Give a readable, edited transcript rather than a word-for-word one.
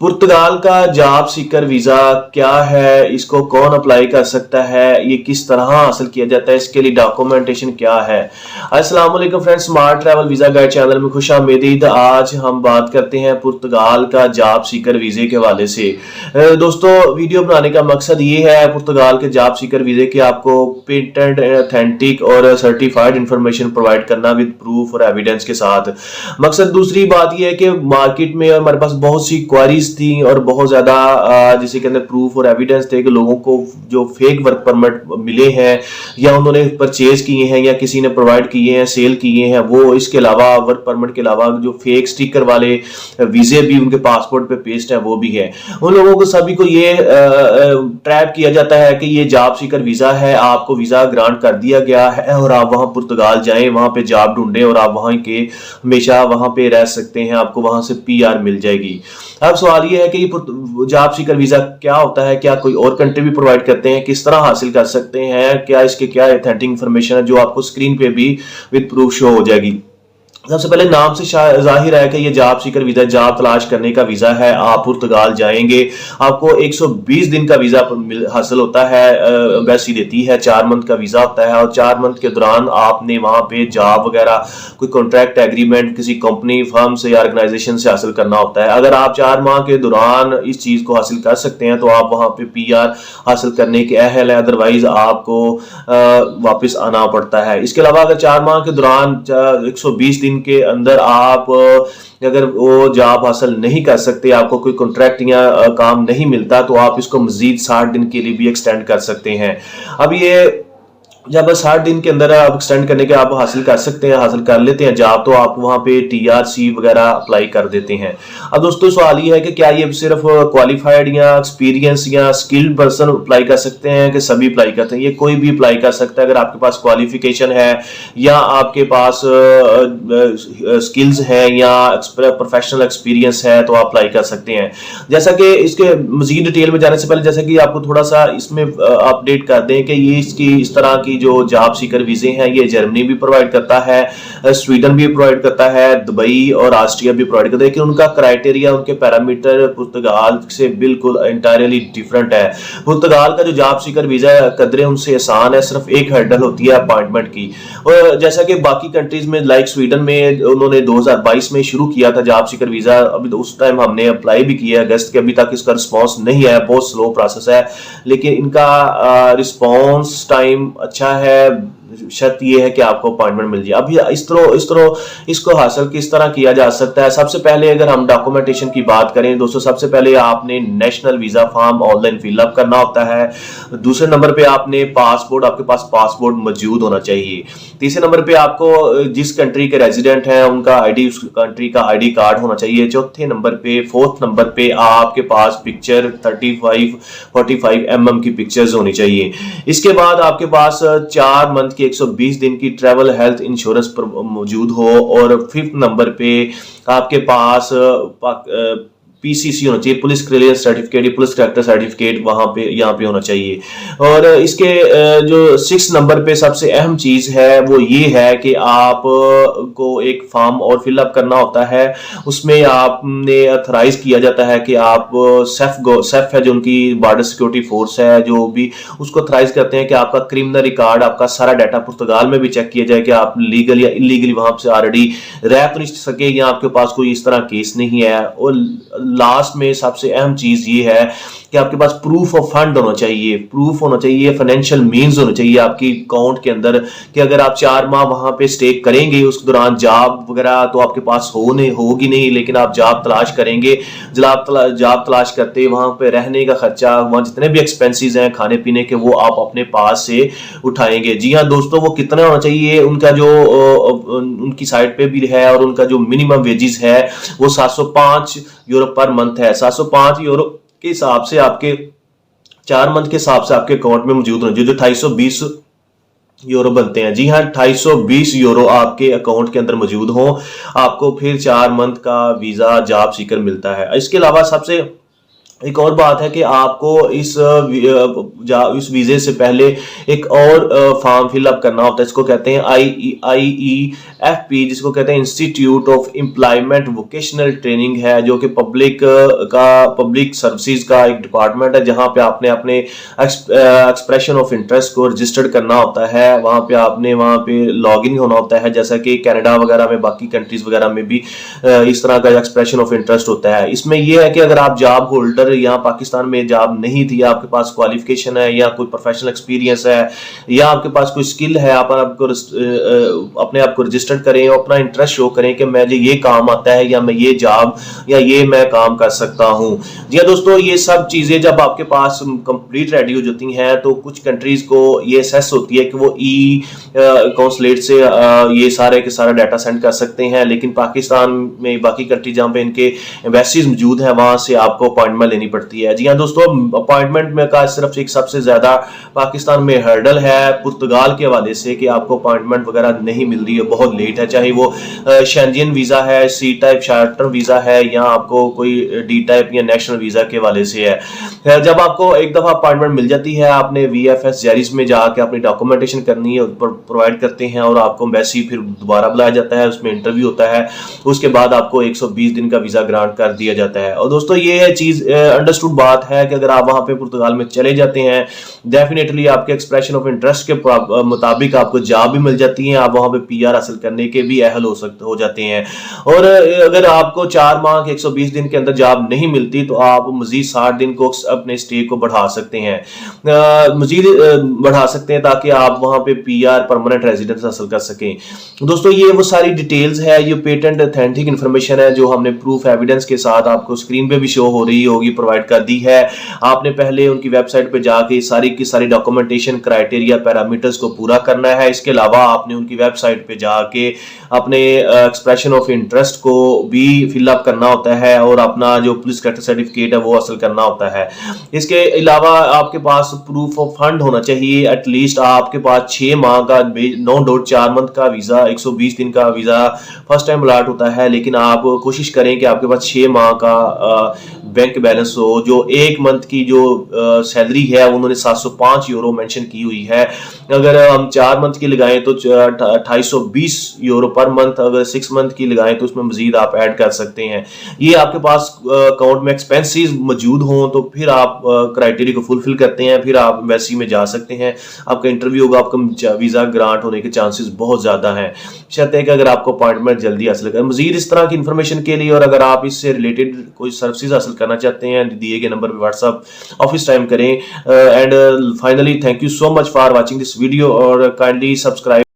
पुर्तगाल का job seeker visa क्या है, इसको कौन अप्लाई कर सकता है, ये किस तरह हासिल किया जाता है, इसके लिए डॉक्यूमेंटेशन क्या है। अस्सलाम वालेकुम friends, smart travel visa guide channel में खुश आमदीद। आज हम बात करते हैं पुर्तगाल का जॉब सीकर वीज़े के हवाले से। दोस्तों, वीडियो बनाने का मकसद ये है पुर्तगाल के जॉब सीकर वीज़े के आपको पेटेंट, ऑथेंटिक और सर्टिफाइड इंफॉर्मेशन प्रोवाइड करना विद प्रूफ और एविडेंस के साथ। मकसद दूसरी बात यह है कि मार्केट में हमारे पास बहुत सी क्वारीज थी और बहुत ज्यादा जिसे के अंदर प्रूफ और एविडेंस थे कि लोगों को जो फेक वर्क परमिट मिले हैं या उन्होंने परचेज किए हैं या किसी ने प्रोवाइड किए हैं, सेल किए हैं, वो इसके अलावा वर्क परमिट के अलावा जो फेक स्टिकर वाले वीजे भी उनके पासपोर्ट पे पेस्ट है वो भी है। उन लोगों को सभी को ये ट्रैप किया जाता है कि ये जॉब सीकर वीजा है, आपको वीजा ग्रांट कर दिया गया है और आप वहां पुर्तगाल जाएं, वहां पे जॉब ढूंढें और आप वहां के हमेशा वहां पे रह सकते हैं, आपको वहां से पीआर मिल जाएगी। अब सवाल ये है कि ये जॉब सीकर वीजा क्या होता है, क्या कोई और कंट्री भी प्रोवाइड करते हैं, किस तरह हासिल कर सकते हैं, क्या इसके क्या ऑथेंटिक इंफॉर्मेशन है जो आपको स्क्रीन पे भी विद प्रूफ शो हो जाएगी। सबसे पहले नाम से जाहिर है कि ये जॉब सीकर वीजा जॉब तलाश करने का वीजा है। आप पुर्तगाल जाएंगे, आपको 120 दिन का वीजा हासिल होता है, एम्बेसी देती है, 4 मंथ का वीजा होता है और 4 मंथ के दौरान आपने वहां पे जॉब वगैरह कोई कॉन्ट्रैक्ट एग्रीमेंट किसी कंपनी फर्म से या ऑर्गेनाइजेशन से हासिल करना होता है। अगर आप 4 माह के दौरान इस चीज को हासिल कर सकते हैं तो आप वहां पे पीआर हासिल करने के अहल है, अदरवाइज आपको वापस आना पड़ता है। इसके अलावा अगर 4 माह के दौरान 120 दिन के अंदर आप अगर वो जॉब हासिल नहीं कर सकते, आपको कोई कॉन्ट्रैक्ट या काम नहीं मिलता, तो आप इसको मजीद 60 दिन के लिए भी एक्सटेंड कर सकते हैं। अब ये जब 60 दिन के अंदर आप एक्सटेंड करने के आप हासिल कर सकते हैं, हासिल कर लेते हैं जॉब, तो आप वहां पे टीआरसी वगैरह अप्लाई कर देते हैं। अब दोस्तों सवाल ये है कि क्या ये सिर्फ क्वालिफाइड या एक्सपीरियंस या स्किल्ड पर्सन अप्लाई कर सकते हैं कि सभी अप्लाई करते हैं? ये कोई भी अप्लाई कर सकता है। अगर आपके पास क्वालिफिकेशन है या आपके पास स्किल्स है या प्रोफेशनल एक्सपीरियंस है तो आप अप्लाई कर सकते हैं। जैसा कि इसके मजीद डिटेल में जाने से पहले जैसा कि आपको थोड़ा सा इसमें अपडेट कर दें कि ये इसकी इस तरह की जो जॉब सीकर वीजे हैं ये जर्मनी भी प्रोवाइड करता है, स्वीडन भी प्रोवाइड करता है, दुबई और ऑस्ट्रिया भी प्रोवाइड करता है, लेकिन उनका क्राइटेरिया, उनके पैरामीटर पुर्तगाल से बिल्कुल इंटायरली डिफरेंट है। पुर्तगाल का जो जॉब सीकर वीजा है कदरे उनसे आसान है, सिर्फ एक हर्डल होती है अपॉइंटमेंट की। और जैसा कि बाकी कंट्रीज में लाइक स्वीडन में उन्होंने 2022 में शुरू किया था जॉब सीकर वीजा, अभी तो उस टाइम हमने अप्लाई भी किया अगस्त के, अभी तक इसका रिस्पॉन्स नहीं है, बहुत स्लो प्रोसेस है, लेकिन इनका रिस्पॉन्स टाइम अच्छा है। शर्त यह है कि आपको अपॉइंटमेंट मिल जाए। अभी इस तरह इसको हासिल किस तरह किया जा सकता है? सबसे पहले अगर हम डॉक्यूमेंटेशन की बात करें दोस्तों, सबसे पहले आपने national visa form online fill up करना होता है। दूसरे नंबर पे आपने पासपोर्ट, आपके पास पासपोर्ट मौजूद होना चाहिए। तीसरे नंबर पे आपको जिस कंट्री के रेजिडेंट हैं उनका आईडी, उस कंट्री का आईडी कार्ड होना चाहिए। चौथे नंबर पे, फोर्थ नंबर पे आपके पास पिक्चर 35-45 mm की पिक्चर्स होनी चाहिए। इसके बाद आपके पास 4 मंथ की 120 दिन की ट्रैवल हेल्थ इंश्योरेंस मौजूद हो और 5th नंबर पे आपके पास पीसीसी होना चाहिए, police clearance certificate, police character certificate वहां पे यहाँ पे होना चाहिए। और इसके जो 6 नंबर पे सबसे अहम चीज है वो ये है कि आप को एक फॉर्म और फिलअप करना होता है, उसमें आपने अथराइज किया जाता है कि आप सेफ है जो उनकी बॉर्डर सिक्योरिटी फोर्स है, जो भी उसको अथराइज करते हैं कि आपका क्रिमिनल रिकॉर्ड, आपका सारा डाटा पुर्तगाल में भी चेक किया जाए कि आप लीगल या इलीगली वहां से ऑलरेडी रह तो नहीं सके या आपके पास कोई इस तरह केस नहीं है। और लास्ट में सबसे अहम चीज ये है कि आपके पास प्रूफ ऑफ फंड होना चाहिए, प्रूफ होना चाहिए, फाइनेंशियल मींस होना चाहिए आपकी अकाउंट के अंदर कि अगर आप 4 माह वहां पे स्टे करेंगे उस दौरान जॉब वगैरह तो आपके पास होगी नहीं, लेकिन आप जॉब तलाश करेंगे, जॉब तलाश करते वहां पे रहने का खर्चा, वहां जितने भी एक्सपेंसेस हैं खाने पीने के वो आप अपने पास से उठाएंगे। जी हाँ दोस्तों, वो कितना होना चाहिए, उनका जो उनकी साइट पे भी है और उनका जो मिनिमम वेजेस है वो 705 यूरो पर मंथ है। 705 यूरो के हिसाब से आपके 4 मंथ के हिसाब से आपके अकाउंट में मौजूद होना चाहिए, जो 220 यूरो बनते हैं। जी हाँ, 220 यूरो आपके अकाउंट के अंदर मौजूद हो, आपको फिर 4 मंथ का वीजा जॉब सीकर मिलता है। इसके अलावा सबसे एक और बात है कि आपको इस वीजे से पहले एक और फॉर्म फिलअप करना होता है। इसको कहते हैं IEFP, जिसको कहते हैं institute of employment vocational training है, जो कि पब्लिक सर्विसेज का एक डिपार्टमेंट है, जहां पे आपने अपने एक्सप्रेशन ऑफ इंटरेस्ट को रजिस्टर्ड करना होता है। वहां पे आपने वहां पे लॉग इन होना होता है, जैसा कि कनाडा वगैरह में, बाकी कंट्रीज वगैरह में भी इस तरह का एक्सप्रेशन ऑफ इंटरेस्ट होता है। इसमें यह है कि अगर आप जॉब होल्डर यहाँ पाकिस्तान में जॉब नहीं थी, आपके पास क्वालिफिकेशन है या कोई प्रोफेशनल एक्सपीरियंस है या आपके पास कोई स्किल है, आप अपने आप को रजिस्टर्ड करें और अपना इंटरेस्ट शो करें कि मुझे ये काम आता है या मैं ये जॉब या ये मैं काम कर सकता हूं। जी दोस्तों, ये सब चीजें जब आपके पास कंप्लीट रेडी हो जाती हैं तो कुछ कंट्रीज को ये असेस होती है कि वो कॉन्सुलेट से ये सारे के सारा डाटा सेंड कर सकते हैं, लेकिन पाकिस्तान में बाकी कंट्री जहां पे इनके एम्बेसीज मौजूद हैं वहां से आपको अपॉइंटमेंट लेनी पड़ती है। जी हाँ दोस्तों, अपॉइंटमेंट में का सिर्फ एक सबसे ज्यादा पाकिस्तान में हर्डल है पुर्तगाल के हवाले से कि आपको अपॉइंटमेंट वगैरह नहीं मिल रही है, बहुत लेट है, चाहे वो शेंजन वीजा है, C type short term visa है या आपको कोई D टाइप या नेशनल वीजा के हवाले से है। जब आपको एक दफा अपॉइंटमेंट मिल जाती है, आपने VFS जारिस में जाके अपनी डॉक्यूमेंटेशन करनी है, प्रोवाइड करते हैं और आपको एम्बेसी फिर दोबारा बुलाया जाता है, उसमें इंटरव्यू होता है, उसके बाद आपको 120 दिन का वीजा ग्रांट कर दिया जाता है। और दोस्तों ये चीज अंडरस्टूड बात है कि अगर आप वहां पे पुर्तगाल में चले जाते हैं, डेफिनेटली आपके एक्सप्रेशन ऑफ इंटरेस्ट के मुताबिक आपको जॉब भी मिल जाती है, आप वहां पे PR हासिल करने के भी अहल हो जाते हैं। और अगर आपको 4 माह के 120 दिन के अंदर जॉब नहीं मिलती तो आप मजीद 60 दिन को अपने स्टे को बढ़ा सकते हैं, मजीद बढ़ा सकते हैं ताकि आप वहां पे PR परमानेंट रेजिडेंस हासिल कर सकें। दोस्तों ये वो सारी डिटेल्स है, ये पेटेंट ऑथेंटिक इन्फॉर्मेशन है जो हमने प्रूफ एविडेंस के साथ आपको स्क्रीन पे भी शो हो रही होगी प्रोवाइड कर दी है। आपने पहले उनकी वेबसाइट पे जाके सारी की सारी डॉक्यूमेंटेशन क्राइटेरिया पैरामीटर्स को पूरा करना है। इसके अलावा आपने उनकी वेबसाइट पे जाके अपने एक्सप्रेशन ऑफ इंटरेस्ट को भी फिलअप करना होता है और अपना जो पुलिस कैरेक्टर सर्टिफिकेट है वो हासिल करना होता है। इसके अलावा आपके पास प्रूफ ऑफ फंड होना चाहिए, एटलीस्ट आपके पास 6 माह का 9.4 मंथ का वीजा, 120 दिन का वीजा फर्स्ट टाइम अलॉट होता है, लेकिन आप कोशिश करें कि आपके पास 6 माह का बैंक बैलेंस हो। जो 1 मंथ की जो सैलरी है उन्होंने 705 यूरो मेंशन की हुई है। अगर हम 4 मंथ की लगाएं तो 2820 यूरो पर मंथ, अगर 6 मंथ की लगाएं तो उसमें मजीद आप ऐड कर सकते हैं। ये आपके पास अकाउंट में एक्सपेंसेस मौजूद हों तो फिर आप क्राइटेरिया को फुलफिल करते हैं, फिर आप एम्बेसी में जा सकते हैं, आपका इंटरव्यू होगा, आपका वीजा ग्रांट होने के चांसेस बहुत ज्यादा हैं। शर्त है कि अगर आपको अपॉइंटमेंट जल्दी हासिल करें। मजीद इस तरह की इन्फॉर्मेशन के लिए और अगर आप इससे रिलेटेड कोई सर्विसेज हासिल करना चाहते हैं, दिए गए नंबर पर व्हाट्सअप ऑफिस टाइम करें। And finally thank you so much for watching this video और काइंडली सब्सक्राइब